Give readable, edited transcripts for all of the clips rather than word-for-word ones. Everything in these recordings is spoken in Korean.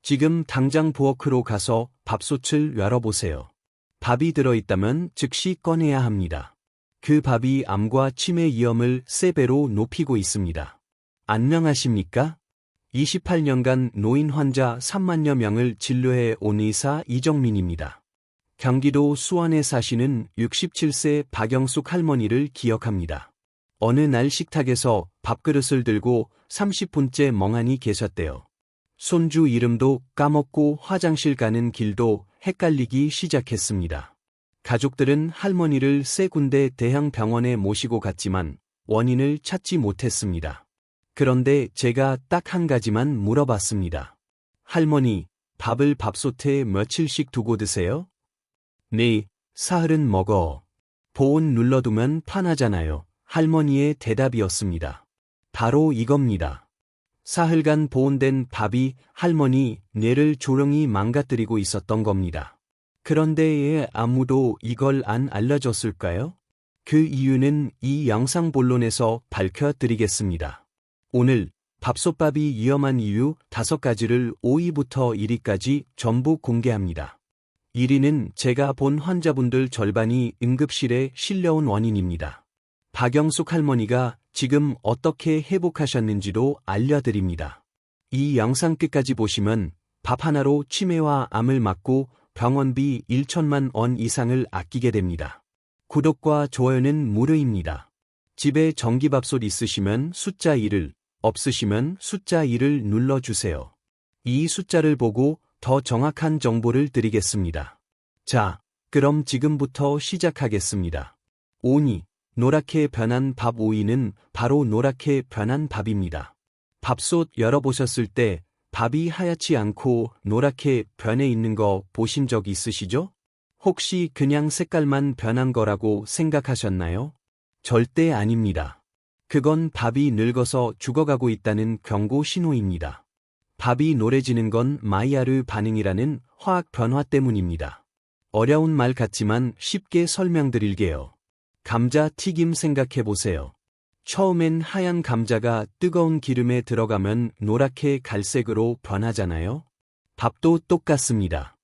지금 당장 부엌으로 가서 밥솥을 열어보세요. 밥이 들어있다면 즉시 꺼내야 합니다. 그 밥이 암과 치매 위험을 3배로 높이고 있습니다. 안녕하십니까? 28년간 노인 환자 3만여 명을 진료해 온 의사 이정민입니다. 경기도 수원에 사시는 67세 박영숙 할머니를 기억합니다. 어느 날 식탁에서 밥그릇을 들고 30분째 멍하니 계셨대요. 손주 이름도 까먹고 화장실 가는 길도 헷갈리기 시작했습니다. 가족들은 할머니를 3군데 대형 병원에 모시고 갔지만 원인을 찾지 못했습니다. 그런데 제가 딱 한 가지만 물어봤습니다. 할머니, 밥을 밥솥에 며칠씩 두고 드세요? 네, 사흘은 먹어. 보온 눌러두면 편하잖아요. 할머니의 대답이었습니다. 바로 이겁니다. 사흘간 보온된 밥이 할머니 뇌를 조롱이 망가뜨리고 있었던 겁니다. 그런데 왜 아무도 이걸 안 알려줬을까요? 그 이유는 이 영상 본론에서 밝혀드리겠습니다. 오늘 밥솥밥이 위험한 이유 5가지를 5위부터 1위까지 전부 공개합니다. 1위는 제가 본 환자분들 절반이 응급실에 실려온 원인입니다. 박영숙 할머니가 지금 어떻게 회복하셨는지도 알려드립니다. 이 영상 끝까지 보시면 밥 하나로 치매와 암을 막고 병원비 1천만 원 이상을 아끼게 됩니다. 구독과 좋아요는 무료입니다. 집에 전기밥솥 있으시면 숫자 1을, 없으시면 숫자 2를 눌러주세요. 이 숫자를 보고 더 정확한 정보를 드리겠습니다. 자, 그럼 지금부터 시작하겠습니다. 5위. 노랗게 변한 밥 5위는 바로 노랗게 변한 밥입니다. 밥솥 열어보셨을 때 밥이 하얗지 않고 노랗게 변해 있는 거 보신 적 있으시죠? 혹시 그냥 색깔만 변한 거라고 생각하셨나요? 절대 아닙니다. 그건 밥이 늙어서 죽어가고 있다는 경고 신호입니다. 밥이 노래지는 건 마이야르 반응이라는 화학 변화 때문입니다. 어려운 말 같지만 쉽게 설명드릴게요. 감자 튀김 생각해보세요. 처음엔 하얀 감자가 뜨거운 기름에 들어가면 노랗게 갈색으로 변하잖아요? 밥도 똑같습니다.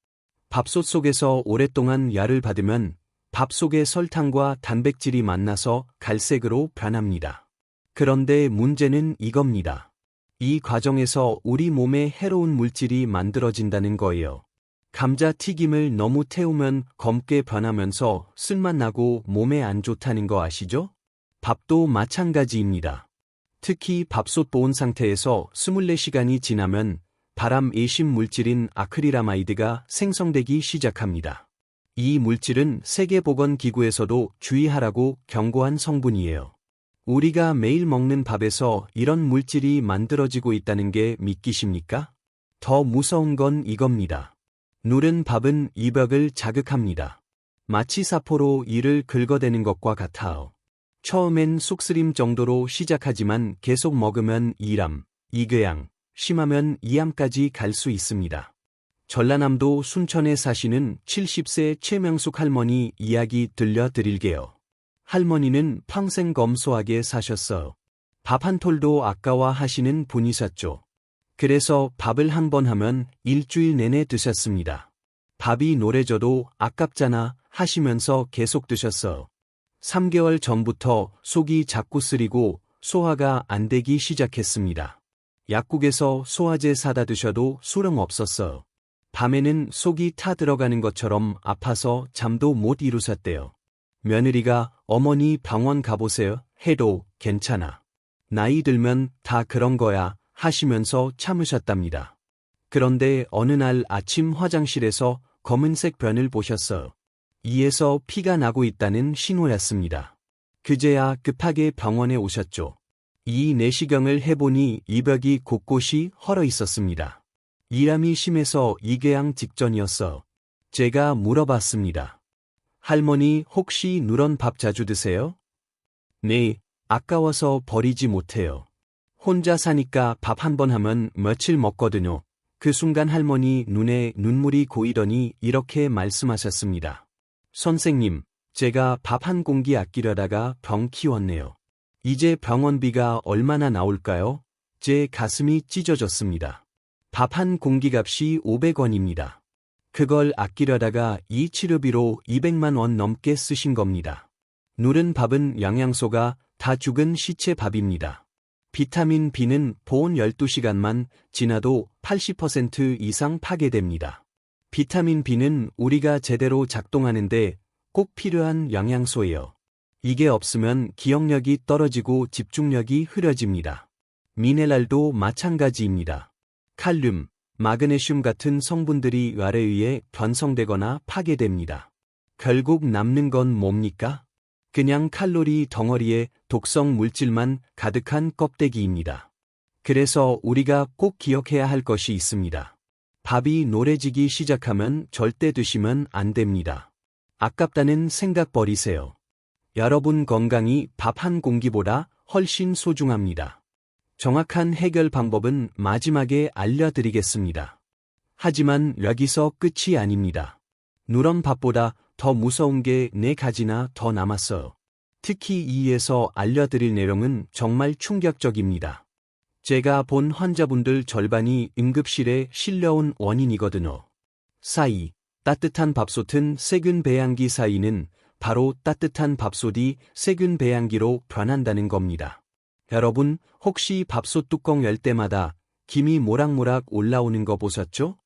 밥솥 속에서 오랫동안 열을 받으면 밥 속의 설탕과 단백질이 만나서 갈색으로 변합니다. 그런데 문제는 이겁니다. 이 과정에서 우리 몸에 해로운 물질이 만들어진다는 거예요. 감자 튀김을 너무 태우면 검게 변하면서 쓴맛 나고 몸에 안 좋다는 거 아시죠? 밥도 마찬가지입니다. 특히 밥솥 보온 상태에서 24시간이 지나면 발암 예심 물질인 아크릴아마이드가 생성되기 시작합니다. 이 물질은 세계보건기구에서도 주의하라고 경고한 성분이에요. 우리가 매일 먹는 밥에서 이런 물질이 만들어지고 있다는 게 믿기십니까? 더 무서운 건 이겁니다. 누른 밥은 이벽을 자극합니다. 마치 사포로 이를 긁어대는 것과 같아요. 처음엔 쑥스림 정도로 시작하지만 계속 먹으면 2암, 2궤양, 심하면 2암까지 갈 수 있습니다. 전라남도 순천에 사시는 70세 최명숙 할머니 이야기 들려드릴게요. 할머니는 평생 검소하게 사셨어요. 밥 한 톨도 아까워하시는 분이셨죠. 그래서 밥을 한 번 하면 일주일 내내 드셨습니다. 밥이 노래져도 아깝잖아 하시면서 계속 드셨어요. 3개월 전부터 속이 자꾸 쓰리고 소화가 안 되기 시작했습니다. 약국에서 소화제 사다 드셔도 소용없었어요. 밤에는 속이 타 들어가는 것처럼 아파서 잠도 못 이루셨대요. 며느리가 어머니 병원 가보세요 해도 괜찮아. 나이 들면 다 그런 거야 하시면서 참으셨답니다. 그런데 어느 날 아침 화장실에서 검은색 변을 보셨어요. 이에서 피가 나고 있다는 신호였습니다. 그제야 급하게 병원에 오셨죠. 이 내시경을 해보니 이벽이 곳곳이 헐어 있었습니다. 이암이 심해서 2궤양 직전이었어. 제가 물어봤습니다. 할머니 혹시 누런 밥 자주 드세요? 네, 아까워서 버리지 못해요. 혼자 사니까 밥 한 번 하면 며칠 먹거든요. 그 순간 할머니 눈에 눈물이 고이더니 이렇게 말씀하셨습니다. 선생님, 제가 밥 한 공기 아끼려다가 병 키웠네요. 이제 병원비가 얼마나 나올까요? 제 가슴이 찢어졌습니다. 밥 한 공기값이 500원입니다. 그걸 아끼려다가 이 치료비로 200만 원 넘게 쓰신 겁니다. 누른 밥은 영양소가 다 죽은 시체 밥입니다. 비타민 B는 보온 12시간만 지나도 80% 이상 파괴됩니다. 비타민 B는 우리가 제대로 작동하는데 꼭 필요한 영양소예요. 이게 없으면 기억력이 떨어지고 집중력이 흐려집니다. 미네랄도 마찬가지입니다. 칼륨, 마그네슘 같은 성분들이 열에 의해 변성되거나 파괴됩니다. 결국 남는 건 뭡니까? 그냥 칼로리 덩어리에 독성 물질만 가득한 껍데기입니다. 그래서 우리가 꼭 기억해야 할 것이 있습니다. 밥이 노래지기 시작하면 절대 드시면 안 됩니다. 아깝다는 생각 버리세요. 여러분 건강이 밥 한 공기보다 훨씬 소중합니다. 정확한 해결 방법은 마지막에 알려드리겠습니다. 하지만 여기서 끝이 아닙니다. 누런 밥보다 더 무서운 게 4가지나 더 남았어요. 특히 이에서 알려드릴 내용은 정말 충격적입니다. 제가 본 환자분들 절반이 응급실에 실려온 원인이거든요. 사이, 따뜻한 밥솥은 세균 배양기 사이는 바로 따뜻한 밥솥이 세균 배양기로 변한다는 겁니다. 여러분, 혹시 밥솥 뚜껑 열 때마다 김이 모락모락 올라오는 거 보셨죠?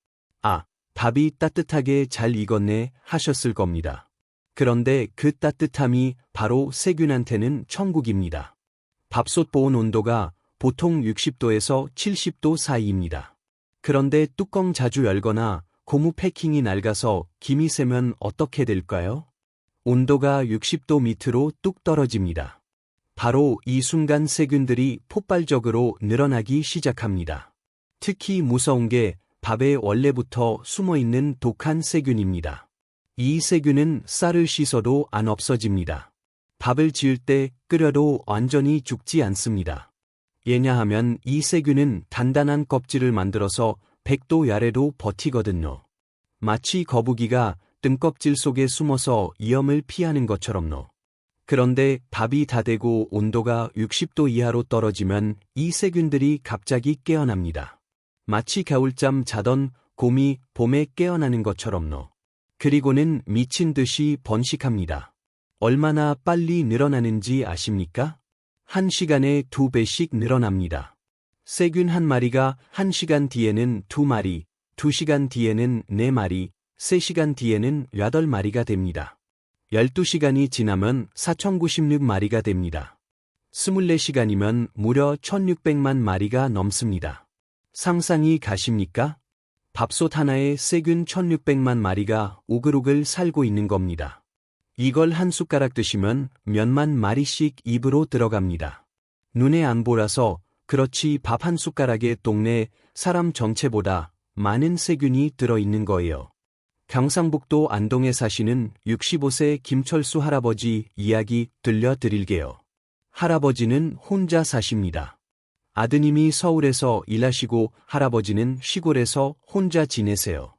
아, 밥이 따뜻하게 잘 익었네 하셨을 겁니다. 그런데 그 따뜻함이 바로 세균한테는 천국입니다. 밥솥 보온 온도가 보통 60도에서 70도 사이입니다. 그런데 뚜껑 자주 열거나 고무 패킹이 낡아서 김이 새면 어떻게 될까요? 온도가 60도 밑으로 뚝 떨어집니다. 바로 이 순간 세균들이 폭발적으로 늘어나기 시작합니다. 특히 무서운 게 밥에 원래부터 숨어있는 독한 세균입니다. 이 세균은 쌀을 씻어도 안 없어집니다. 밥을 지을 때 끓여도 완전히 죽지 않습니다. 왜냐하면 이 세균은 단단한 껍질을 만들어서 100도 아래도 버티거든요. 마치 거북이가 등껍질 속에 숨어서 위험을 피하는 것처럼요. 그런데 밥이 다 되고 온도가 60도 이하로 떨어지면 이 세균들이 갑자기 깨어납니다. 마치 겨울잠 자던 곰이 봄에 깨어나는 것처럼요. 그리고는 미친 듯이 번식합니다. 얼마나 빨리 늘어나는지 아십니까? 1시간에 2배씩 늘어납니다. 세균 한 마리가 1시간 뒤에는 2마리, 2시간 뒤에는 4마리, 3시간 뒤에는 8마리가 됩니다. 12시간이 지나면 4,096마리가 됩니다. 24시간이면 무려 1,600만 마리가 넘습니다. 상상이 가십니까? 밥솥 하나에 세균 1,600만 마리가 오글오글 살고 있는 겁니다. 이걸 한 숟가락 드시면 몇만 마리씩 입으로 들어갑니다. 눈에 안 보라서 그렇지 밥 한 숟가락에 동네 사람 전체보다 많은 세균이 들어있는 거예요. 경상북도 안동에 사시는 65세 김철수 할아버지 이야기 들려드릴게요. 할아버지는 혼자 사십니다. 아드님이 서울에서 일하시고 할아버지는 시골에서 혼자 지내세요.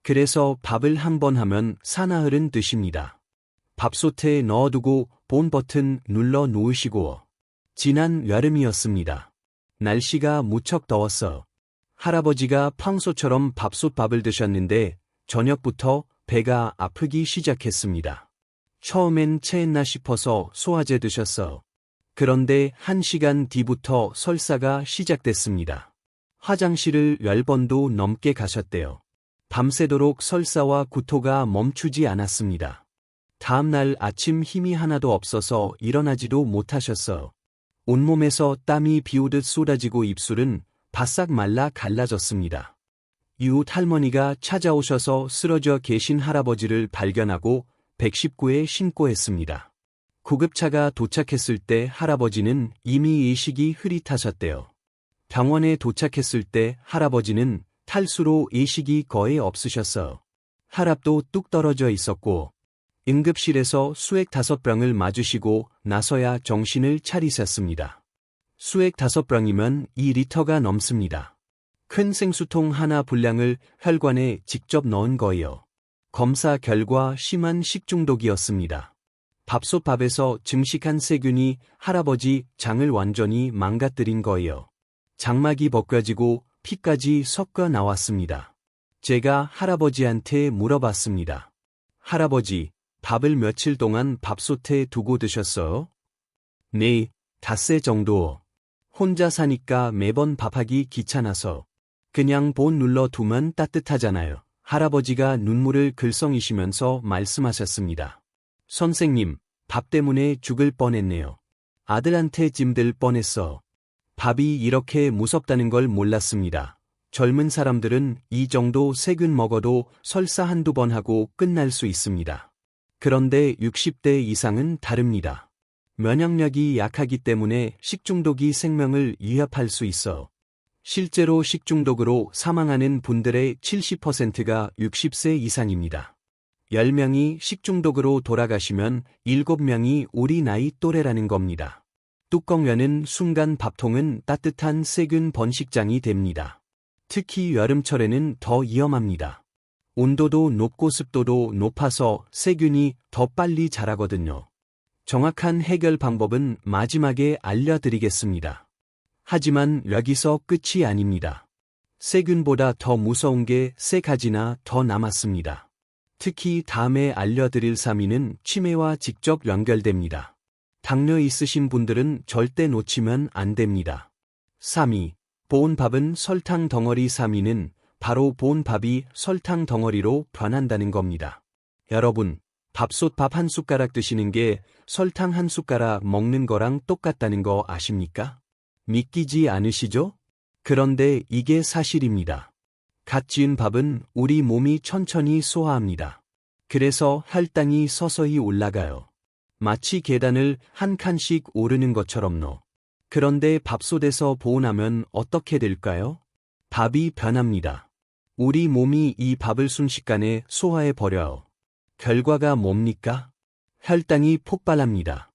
그래서 밥을 한 번 하면 사나흘은 드십니다. 밥솥에 넣어두고 본 버튼 눌러 놓으시고 지난 여름이었습니다. 날씨가 무척 더웠어요. 할아버지가 평소처럼 밥솥밥을 드셨는데 저녁부터 배가 아프기 시작했습니다. 처음엔 체했나 싶어서 소화제 드셨어요. 그런데 1시간 뒤부터 설사가 시작됐습니다. 화장실을 10번도 넘게 가셨대요. 밤새도록 설사와 구토가 멈추지 않았습니다. 다음날 아침 힘이 하나도 없어서 일어나지도 못하셨어요. 온몸에서 땀이 비오듯 쏟아지고 입술은 바싹 말라 갈라졌습니다. 이웃 할머니가 찾아오셔서 쓰러져 계신 할아버지를 발견하고 119에 신고했습니다. 구급차가 도착했을 때 할아버지는 이미 의식이 흐릿하셨대요. 병원에 도착했을 때 할아버지는 탈수로 의식이 거의 없으셨어요. 혈압도 뚝 떨어져 있었고 응급실에서 수액 5병을 맞으시고 나서야 정신을 차리셨습니다. 수액 5병이면 2리터가 넘습니다. 큰 생수통 하나 분량을 혈관에 직접 넣은 거예요. 검사 결과 심한 식중독이었습니다. 밥솥밥에서 증식한 세균이 할아버지 장을 완전히 망가뜨린 거예요. 장막이 벗겨지고 피까지 섞여 나왔습니다. 제가 할아버지한테 물어봤습니다. 할아버지, 밥을 며칠 동안 밥솥에 두고 드셨어요? 네, 닷새 정도. 혼자 사니까 매번 밥하기 귀찮아서. 그냥 본 눌러 두면 따뜻하잖아요. 할아버지가 눈물을 글썽이시면서 말씀하셨습니다. 선생님, 밥 때문에 죽을 뻔했네요. 아들한테 짐들 뻔했어. 밥이 이렇게 무섭다는 걸 몰랐습니다. 젊은 사람들은 이 정도 세균 먹어도 설사 한두 번 하고 끝날 수 있습니다. 그런데 60대 이상은 다릅니다. 면역력이 약하기 때문에 식중독이 생명을 위협할 수 있어. 실제로 식중독으로 사망하는 분들의 70%가 60세 이상입니다. 10명이 식중독으로 돌아가시면 7명이 우리 나이 또래라는 겁니다. 뚜껑 여는 순간 밥통은 따뜻한 세균 번식장이 됩니다. 특히 여름철에는 더 위험합니다. 온도도 높고 습도도 높아서 세균이 더 빨리 자라거든요. 정확한 해결 방법은 마지막에 알려드리겠습니다. 하지만 여기서 끝이 아닙니다. 세균보다 더 무서운 게 3가지나 더 남았습니다. 특히 다음에 알려드릴 3위는 치매와 직접 연결됩니다. 당뇨 있으신 분들은 절대 놓치면 안 됩니다. 3위, 보온밥은 설탕 덩어리. 3위는 바로 보온밥이 설탕 덩어리로 변한다는 겁니다. 여러분, 밥솥 밥 한 숟가락 드시는 게 설탕 한 숟가락 먹는 거랑 똑같다는 거 아십니까? 믿기지 않으시죠? 그런데 이게 사실입니다. 갓 지은 밥은 우리 몸이 천천히 소화합니다. 그래서 혈당이 서서히 올라가요. 마치 계단을 한 칸씩 오르는 것처럼요. 그런데 밥솥에서 보온하면 어떻게 될까요? 밥이 변합니다. 우리 몸이 이 밥을 순식간에 소화해 버려요. 결과가 뭡니까? 혈당이 폭발합니다.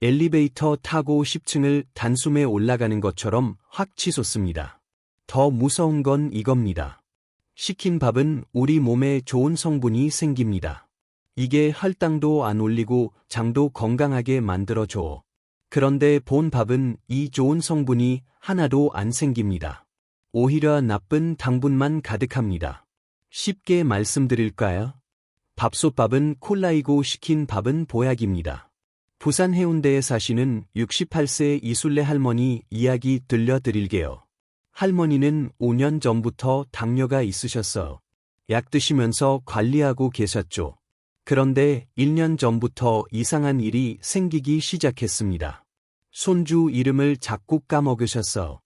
엘리베이터 타고 10층을 단숨에 올라가는 것처럼 확 치솟습니다. 더 무서운 건 이겁니다. 식힌 밥은 우리 몸에 좋은 성분이 생깁니다. 이게 혈당도 안 올리고 장도 건강하게 만들어줘. 그런데 본 밥은 이 좋은 성분이 하나도 안 생깁니다. 오히려 나쁜 당분만 가득합니다. 쉽게 말씀드릴까요? 밥솥밥은 콜라이고 식힌 밥은 보약입니다. 부산 해운대에 사시는 68세 이술래 할머니 이야기 들려드릴게요. 할머니는 5년 전부터 당뇨가 있으셨어요. 약 드시면서 관리하고 계셨죠. 그런데 1년 전부터 이상한 일이 생기기 시작했습니다. 손주 이름을 자꾸 까먹으셨어.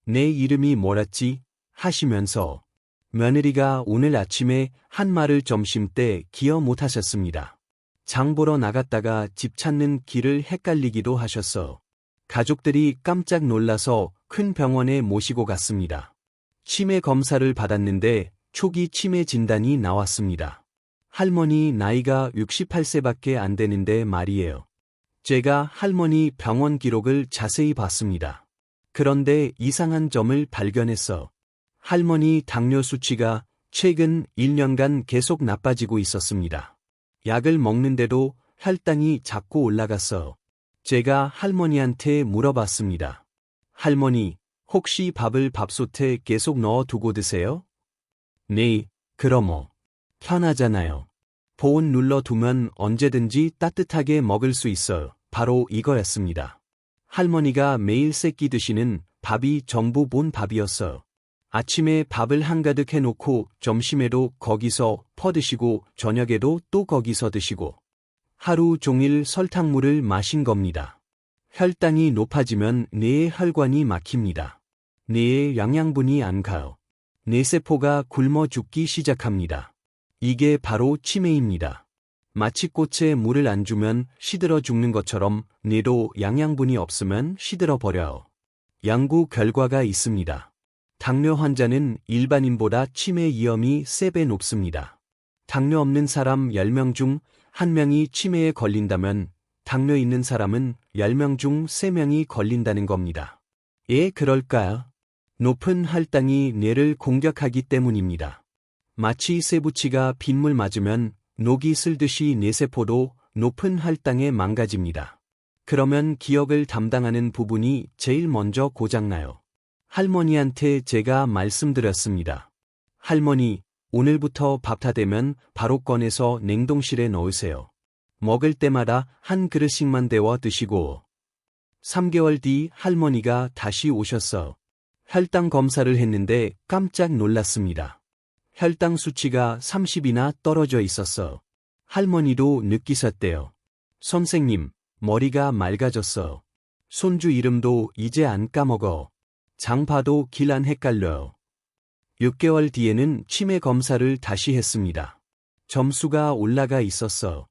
내 이름이 뭐랬지? 하시면서 며느리가 오늘 아침에 한 말을 점심때 기억 못하셨습니다. 장 보러 나갔다가 집 찾는 길을 헷갈리기도 하셨어. 가족들이 깜짝 놀라서 큰 병원에 모시고 갔습니다. 치매 검사를 받았는데 초기 치매 진단이 나왔습니다. 할머니 나이가 68세밖에 안 되는데 말이에요. 제가 할머니 병원 기록을 자세히 봤습니다. 그런데 이상한 점을 발견했어. 할머니 당뇨 수치가 최근 1년간 계속 나빠지고 있었습니다. 약을 먹는데도 혈당이 자꾸 올라갔어. 제가 할머니한테 물어봤습니다. 할머니, 혹시 밥을 밥솥에 계속 넣어 두고 드세요? 네, 그럼 편하잖아요. 보온 눌러 두면 언제든지 따뜻하게 먹을 수 있어요. 바로 이거였습니다. 할머니가 매일 세끼 드시는 밥이 전부 본 밥이었어요. 아침에 밥을 한가득 해놓고 점심에도 거기서 퍼드시고 저녁에도 또 거기서 드시고 하루 종일 설탕물을 마신 겁니다. 혈당이 높아지면 뇌의 혈관이 막힙니다. 뇌에 영양분이 안 가요. 뇌세포가 굶어 죽기 시작합니다. 이게 바로 치매입니다. 마치 꽃에 물을 안 주면 시들어 죽는 것처럼 뇌도 영양분이 없으면 시들어 버려요. 연구 결과가 있습니다. 당뇨 환자는 일반인보다 치매 위험이 3배 높습니다. 당뇨 없는 사람 10명 중 1명이 치매에 걸린다면 당뇨 있는 사람은 10명 중 3명이 걸린다는 겁니다. 왜 그럴까요? 높은 혈당이 뇌를 공격하기 때문입니다. 마치 쇠붙이가 빗물 맞으면 녹이 슬듯이 뇌세포도 높은 혈당에 망가집니다. 그러면 기억을 담당하는 부분이 제일 먼저 고장나요. 할머니한테 제가 말씀드렸습니다. 할머니, 오늘부터 밥 다 되면 바로 꺼내서 냉동실에 넣으세요. 먹을 때마다 한 그릇씩만 데워 드시고. 3개월 뒤 할머니가 다시 오셨어. 혈당 검사를 했는데 깜짝 놀랐습니다. 혈당 수치가 30이나 떨어져 있었어. 할머니도 느끼셨대요. 선생님, 머리가 맑아졌어. 손주 이름도 이제 안 까먹어. 장 봐도 길 안 헷갈려요. 6개월 뒤에는 치매 검사를 다시 했습니다. 점수가 올라가 있었어.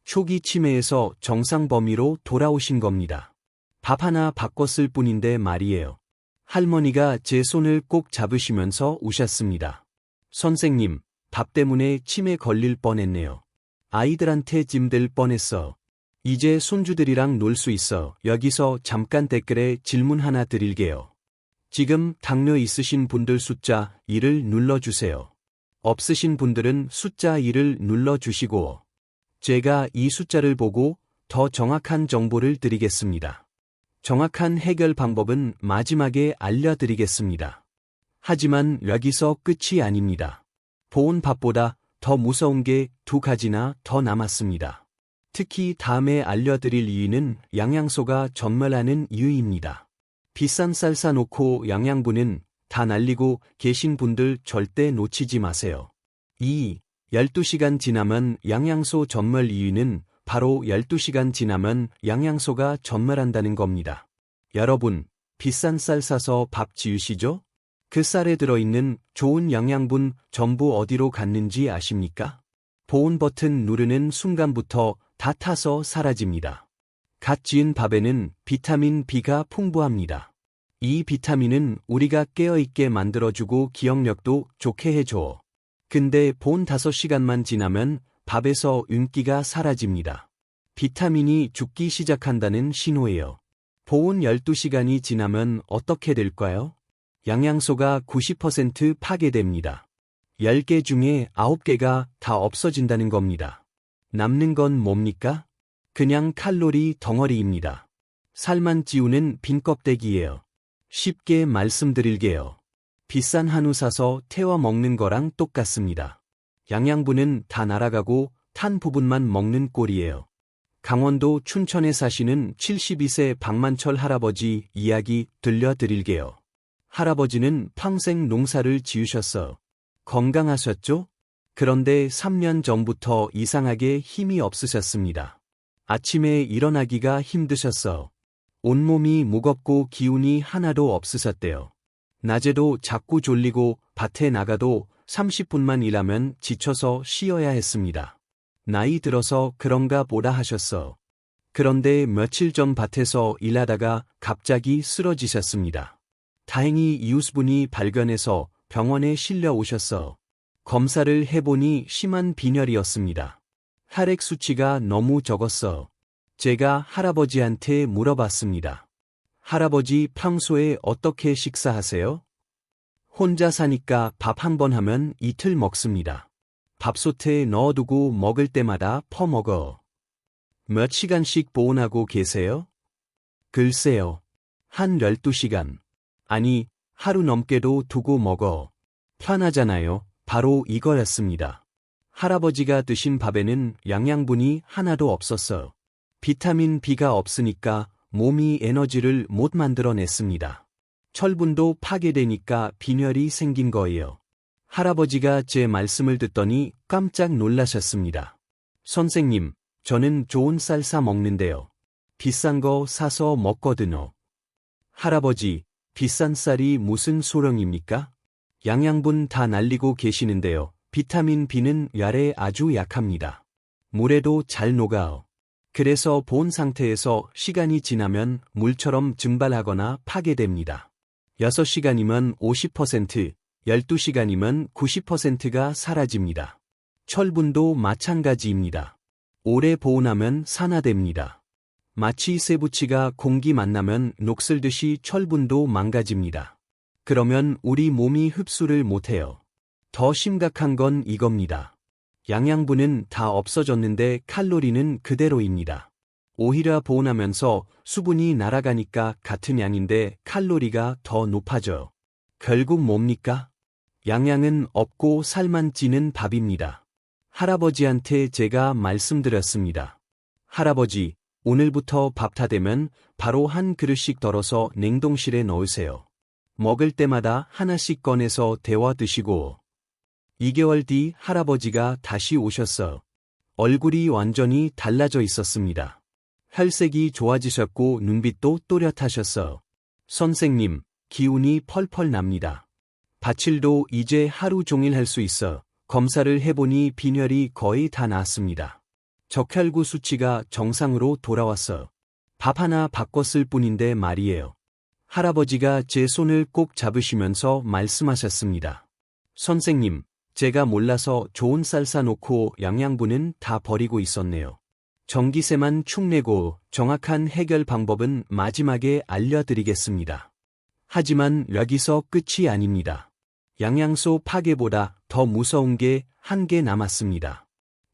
초기 치매에서 정상 범위로 돌아오신 겁니다. 밥 하나 바꿨을 뿐인데 말이에요. 할머니가 제 손을 꼭 잡으시면서 우셨습니다. 선생님, 밥 때문에 치매 걸릴 뻔했네요. 아이들한테 짐들 뻔했어. 이제 손주들이랑 놀 수 있어. 여기서 잠깐 댓글에 질문 하나 드릴게요. 지금 당뇨 있으신 분들 숫자 2를 눌러주세요. 없으신 분들은 숫자 2를 눌러주시고, 제가 이 숫자를 보고 더 정확한 정보를 드리겠습니다. 정확한 해결 방법은 마지막에 알려드리겠습니다. 하지만 여기서 끝이 아닙니다. 보온밥보다 더 무서운 게 2가지나 더 남았습니다. 특히 다음에 알려드릴 이유는 영양소가 전멸하는 이유입니다. 비싼 쌀 사놓고 영양분은 다 날리고 계신 분들 절대 놓치지 마세요. 12시간 지나면 영양소 전멸 이유는 바로 12시간 지나면 영양소가 전멸한다는 겁니다. 여러분, 비싼 쌀 사서 밥 지으시죠? 그 쌀에 들어있는 좋은 영양분 전부 어디로 갔는지 아십니까? 보온 버튼 누르는 순간부터 다 타서 사라집니다. 갓 지은 밥에는 비타민 B가 풍부합니다. 이 비타민은 우리가 깨어있게 만들어주고 기억력도 좋게 해줘. 근데 보온 5시간만 지나면 밥에서 윤기가 사라집니다. 비타민이 죽기 시작한다는 신호예요. 보온 12시간이 지나면 어떻게 될까요? 영양소가 90% 파괴됩니다. 10개 중에 9개가 다 없어진다는 겁니다. 남는 건 뭡니까? 그냥 칼로리 덩어리입니다. 살만 찌우는 빈 껍데기예요. 쉽게 말씀드릴게요. 비싼 한우 사서 태워 먹는 거랑 똑같습니다. 영양분은 다 날아가고 탄 부분만 먹는 꼴이에요. 강원도 춘천에 사시는 72세 박만철 할아버지 이야기 들려드릴게요. 할아버지는 평생 농사를 지으셨어. 건강하셨죠? 그런데 3년 전부터 이상하게 힘이 없으셨습니다. 아침에 일어나기가 힘드셨어. 온몸이 무겁고 기운이 하나도 없으셨대요. 낮에도 자꾸 졸리고 밭에 나가도 30분만 일하면 지쳐서 쉬어야 했습니다. 나이 들어서 그런가 보다 하셨어. 그런데 며칠 전 밭에서 일하다가 갑자기 쓰러지셨습니다. 다행히 이웃분이 발견해서 병원에 실려 오셨어. 검사를 해보니 심한 빈혈이었습니다. 혈액 수치가 너무 적었어. 제가 할아버지한테 물어봤습니다. 할아버지 평소에 어떻게 식사하세요? 혼자 사니까 밥 한 번 하면 이틀 먹습니다. 밥솥에 넣어두고 먹을 때마다 퍼먹어. 몇 시간씩 보온하고 계세요? 글쎄요. 한 12시간. 아니, 하루 넘게도 두고 먹어. 편하잖아요. 바로 이거였습니다. 할아버지가 드신 밥에는 영양분이 하나도 없었어요. 비타민 B가 없으니까 몸이 에너지를 못 만들어냈습니다. 철분도 파괴되니까 빈혈이 생긴 거예요. 할아버지가 제 말씀을 듣더니 깜짝 놀라셨습니다. 선생님, 저는 좋은 쌀 사 먹는데요. 비싼 거 사서 먹거든요. 할아버지, 비싼 쌀이 무슨 소용입니까? 영양분 다 날리고 계시는데요. 비타민 B는 혈에 아주 약합니다. 물에도 잘 녹아요. 그래서 본 상태에서 시간이 지나면 물처럼 증발하거나 파괴됩니다. 6시간이면 50%, 12시간이면 90%가 사라집니다. 철분도 마찬가지입니다. 오래 보온하면 산화됩니다. 마치 쇠붙이가 공기 만나면 녹슬듯이 철분도 망가집니다. 그러면 우리 몸이 흡수를 못해요. 더 심각한 건 이겁니다. 영양분은 다 없어졌는데 칼로리는 그대로입니다. 오히려 보온하면서 수분이 날아가니까 같은 양인데 칼로리가 더 높아져요. 결국 뭡니까? 영양은 없고 살만 찌는 밥입니다. 할아버지한테 제가 말씀드렸습니다. 할아버지, 오늘부터 밥 다 되면 바로 한 그릇씩 덜어서 냉동실에 넣으세요. 먹을 때마다 하나씩 꺼내서 데워 드시고. 2개월 뒤 할아버지가 다시 오셨어요. 얼굴이 완전히 달라져 있었습니다. 혈색이 좋아지셨고 눈빛도 또렷하셨어요. 선생님, 기운이 펄펄 납니다. 바칠도 이제 하루 종일 할 수 있어. 검사를 해보니 빈혈이 거의 다 나았습니다. 적혈구 수치가 정상으로 돌아왔어요. 밥 하나 바꿨을 뿐인데 말이에요. 할아버지가 제 손을 꼭 잡으시면서 말씀하셨습니다. 선생님, 제가 몰라서 좋은 쌀 사놓고 영양분은 다 버리고 있었네요. 전기세만 축 내고 정확한 해결 방법은 마지막에 알려드리겠습니다. 하지만 여기서 끝이 아닙니다. 영양소 파괴보다 더 무서운 게 한 개 남았습니다.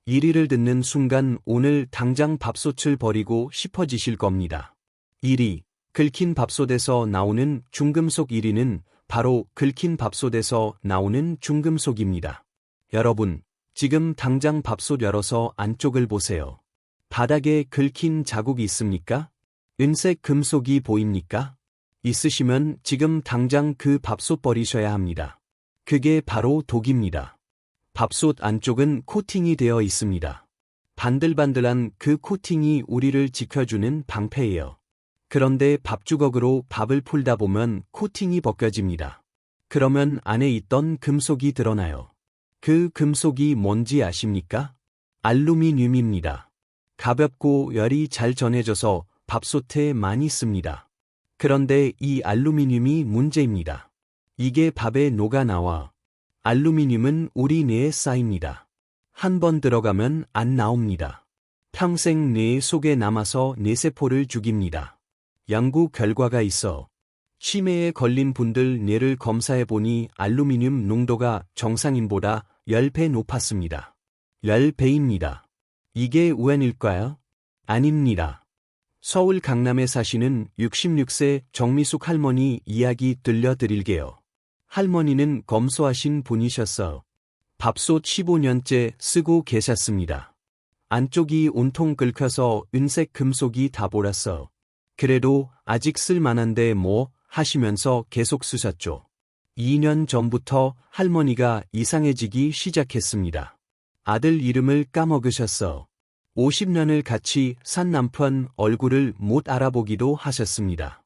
1위를 듣는 순간 오늘 당장 밥솥을 버리고 싶어지실 겁니다. 1위, 긁힌 밥솥에서 나오는 중금속. 1위는 바로 긁힌 밥솥에서 나오는 중금속입니다. 여러분, 지금 당장 밥솥 열어서 안쪽을 보세요. 바닥에 긁힌 자국이 있습니까? 은색 금속이 보입니까? 있으시면 지금 당장 그 밥솥 버리셔야 합니다. 그게 바로 독입니다. 밥솥 안쪽은 코팅이 되어 있습니다. 반들반들한 그 코팅이 우리를 지켜주는 방패예요. 그런데 밥주걱으로 밥을 풀다 보면 코팅이 벗겨집니다. 그러면 안에 있던 금속이 드러나요. 그 금속이 뭔지 아십니까? 알루미늄입니다. 가볍고 열이 잘 전해져서 밥솥에 많이 씁니다. 그런데 이 알루미늄이 문제입니다. 이게 밥에 녹아나와. 알루미늄은 우리 뇌에 쌓입니다. 한 번 들어가면 안 나옵니다. 평생 뇌 속에 남아서 뇌세포를 죽입니다. 연구 결과가 있어 치매에 걸린 분들 뇌를 검사해보니 알루미늄 농도가 정상인보다 10배 높았습니다. 10배입니다. 이게 우연일까요? 아닙니다. 서울 강남에 사시는 66세 정미숙 할머니 이야기 들려드릴게요. 할머니는 검소하신 분이셨어. 밥솥 15년째 쓰고 계셨습니다. 안쪽이 온통 긁혀서 은색 금속이 다 보랐어. 그래도 아직 쓸만한데 뭐 하시면서 계속 쓰셨죠. 2년 전부터 할머니가 이상해지기 시작했습니다. 아들 이름을 까먹으셨어. 50년을 같이 산 남편 얼굴을 못 알아보기도 하셨습니다.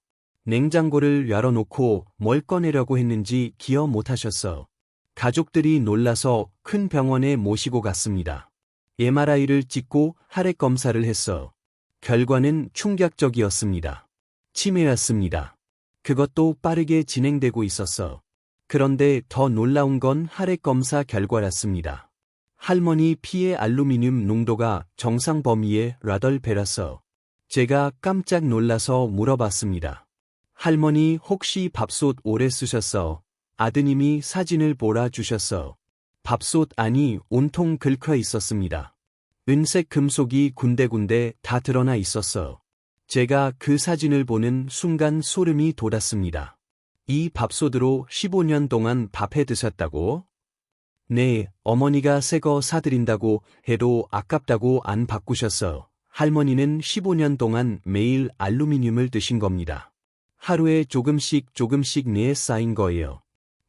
냉장고를 열어놓고 뭘 꺼내려고 했는지 기억 못하셨어. 가족들이 놀라서 큰 병원에 모시고 갔습니다. MRI를 찍고 혈액 검사를 했어. 결과는 충격적이었습니다. 치매였습니다. 그것도 빠르게 진행되고 있었어. 그런데 더 놀라운 건 혈액 검사 결과였습니다. 할머니 피의 알루미늄 농도가 정상 범위의 8배라서. 제가 깜짝 놀라서 물어봤습니다. 할머니 혹시 밥솥 오래 쓰셨어? 아드님이 사진을 보라 주셨어. 밥솥 안이 온통 긁혀 있었습니다. 은색 금속이 군데군데 다 드러나 있었어. 제가 그 사진을 보는 순간 소름이 돋았습니다. 이 밥솥으로 15년 동안 밥해 드셨다고? 네, 어머니가 새 거 사드린다고 해도 아깝다고 안 바꾸셨어요. 할머니는 15년 동안 매일 알루미늄을 드신 겁니다. 하루에 조금씩 뇌에 쌓인 거예요.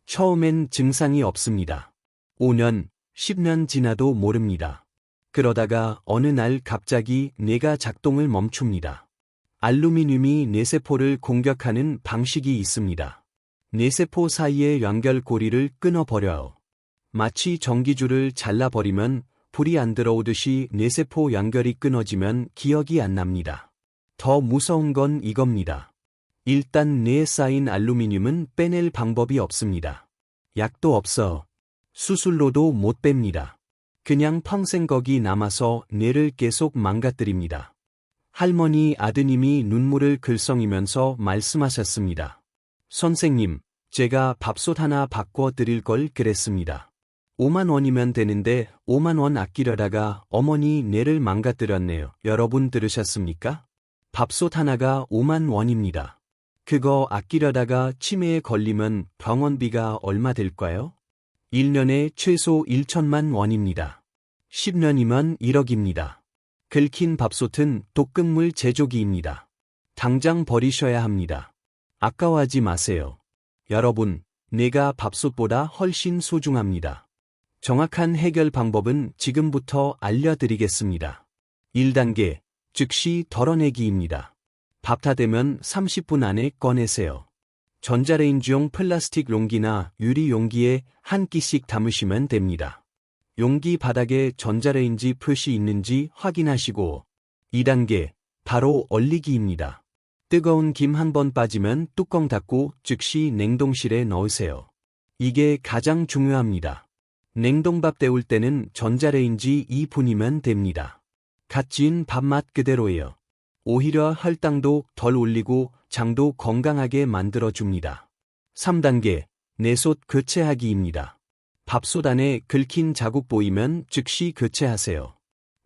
처음엔 증상이 없습니다. 5년, 10년 지나도 모릅니다. 그러다가 어느 날 갑자기 뇌가 작동을 멈춥니다. 알루미늄이 뇌세포를 공격하는 방식이 있습니다. 뇌세포 사이의 연결고리를 끊어버려요. 마치 전기줄을 잘라버리면 불이 안 들어오듯이 뇌세포 연결이 끊어지면 기억이 안 납니다. 더 무서운 건 이겁니다. 일단 뇌에 쌓인 알루미늄은 빼낼 방법이 없습니다. 약도 없어. 수술로도 못 뺍니다. 그냥 평생 거기 남아서 뇌를 계속 망가뜨립니다. 할머니 아드님이 눈물을 글썽이면서 말씀하셨습니다. 선생님, 제가 밥솥 하나 바꿔 드릴 걸 그랬습니다. 5만 원이면 되는데 5만 원 아끼려다가 어머니 뇌를 망가뜨렸네요. 여러분 들으셨습니까? 밥솥 하나가 5만 원입니다. 그거 아끼려다가 치매에 걸리면 병원비가 얼마 될까요? 1년에 최소 1천만 원입니다. 10년이면 1억입니다. 긁힌 밥솥은 독극물 제조기입니다. 당장 버리셔야 합니다. 아까워하지 마세요. 여러분, 뇌가 밥솥보다 훨씬 소중합니다. 정확한 해결 방법은 지금부터 알려드리겠습니다. 1단계, 즉시 덜어내기입니다. 밥 다 되면 30분 안에 꺼내세요. 전자레인지용 플라스틱 용기나 유리 용기에 한 끼씩 담으시면 됩니다. 용기 바닥에 전자레인지 표시 있는지 확인하시고 2단계, 바로 얼리기입니다. 뜨거운 김 한 번 빠지면 뚜껑 닫고 즉시 냉동실에 넣으세요. 이게 가장 중요합니다. 냉동밥 데울 때는 전자레인지 2분이면 됩니다. 갓 지은 밥맛 그대로예요. 오히려 혈당도 덜 올리고 장도 건강하게 만들어줍니다. 3단계, 내솥 교체하기입니다. 밥솥 안에 긁힌 자국 보이면 즉시 교체하세요.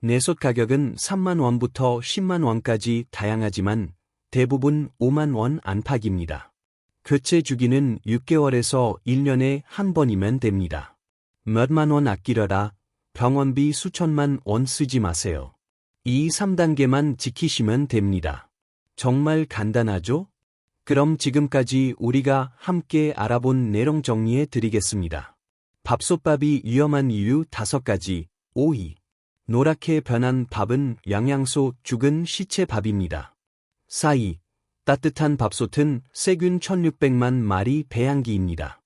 내솥 가격은 3만 원부터 10만 원까지 다양하지만 대부분 5만 원 안팎입니다. 교체 주기는 6개월에서 1년에 한 번이면 됩니다. 몇만 원 아끼려다 병원비 수천만 원 쓰지 마세요. 이 3단계만 지키시면 됩니다. 정말 간단하죠? 그럼 지금까지 우리가 함께 알아본 내용 정리해 드리겠습니다. 밥솥밥이 위험한 이유 5가지. 5위. 노랗게 변한 밥은 영양소 죽은 시체밥입니다. 4위. 따뜻한 밥솥은 세균 1600만 마리 배양기입니다.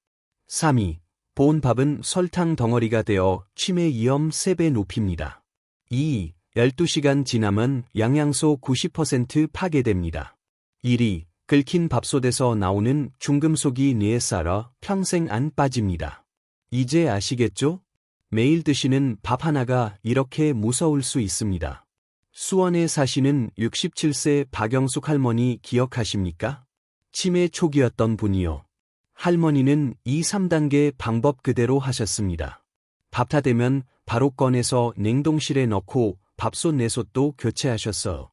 3위. 보온 밥은 설탕 덩어리가 되어 치매 위험 3배 높입니다. 2위. 12시간 지나면 영양소 90% 파괴됩니다. 1위. 긁힌 밥솥에서 나오는 중금속이 뇌에 쌓여 평생 안 빠집니다. 이제 아시겠죠? 매일 드시는 밥 하나가 이렇게 무서울 수 있습니다. 수원에 사시는 67세 박영숙 할머니 기억하십니까? 치매 초기였던 분이요. 할머니는 이 3단계 방법 그대로 하셨습니다. 밥 다 되면 바로 꺼내서 냉동실에 넣고 밥솥 내솥도 교체하셨어요.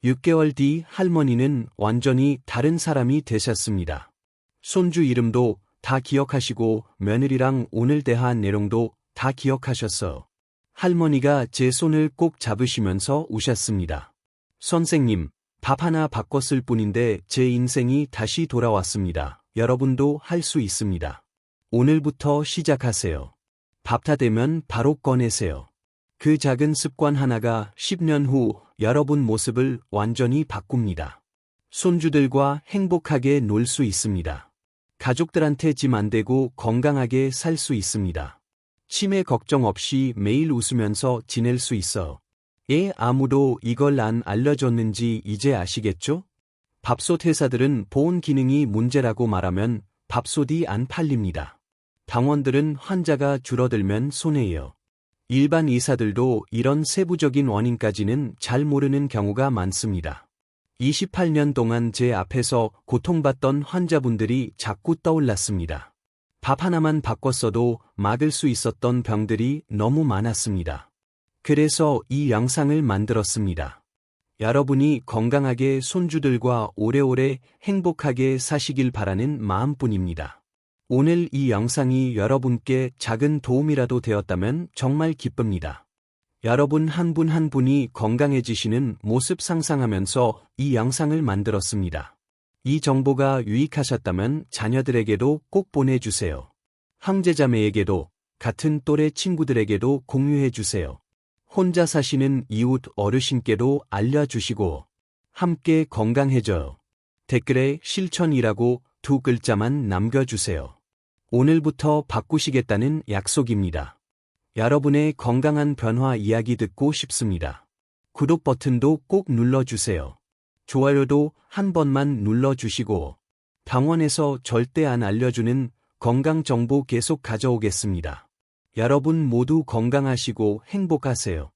6개월 뒤 할머니는 완전히 다른 사람이 되셨습니다. 손주 이름도 다 기억하시고 며느리랑 오늘 대화한 내용도 다 기억하셨어요. 할머니가 제 손을 꼭 잡으시면서 우셨습니다. 선생님, 밥 하나 바꿨을 뿐인데 제 인생이 다시 돌아왔습니다. 여러분도 할 수 있습니다. 오늘부터 시작하세요. 밥 다 되면 바로 꺼내세요. 그 작은 습관 하나가 10년 후 여러분 모습을 완전히 바꿉니다. 손주들과 행복하게 놀 수 있습니다. 가족들한테 짐 안 되고 건강하게 살 수 있습니다. 치매 걱정 없이 매일 웃으면서 지낼 수 있어요. 아무도 이걸 안 알려줬는지 이제 아시겠죠? 밥솥 회사들은 보온 기능이 문제라고 말하면 밥솥이 안 팔립니다. 병원들은 환자가 줄어들면 손해예요. 일반 의사들도 이런 세부적인 원인까지는 잘 모르는 경우가 많습니다. 28년 동안 제 앞에서 고통받던 환자분들이 자꾸 떠올랐습니다. 밥 하나만 바꿨어도 막을 수 있었던 병들이 너무 많았습니다. 그래서 이 영상을 만들었습니다. 여러분이 건강하게 손주들과 오래오래 행복하게 사시길 바라는 마음뿐입니다. 오늘 이 영상이 여러분께 작은 도움이라도 되었다면 정말 기쁩니다. 여러분 한 분 한 분이 건강해지시는 모습 상상하면서 이 영상을 만들었습니다. 이 정보가 유익하셨다면 자녀들에게도 꼭 보내주세요. 형제자매에게도, 같은 또래 친구들에게도 공유해주세요. 혼자 사시는 이웃 어르신께도 알려주시고 함께 건강해져요. 댓글에 실천이라고 2글자만 남겨주세요. 오늘부터 바꾸시겠다는 약속입니다. 여러분의 건강한 변화 이야기 듣고 싶습니다. 구독 버튼도 꼭 눌러주세요. 좋아요도 한 번만 눌러주시고 병원에서 절대 안 알려주는 건강 정보 계속 가져오겠습니다. 여러분 모두 건강하시고 행복하세요.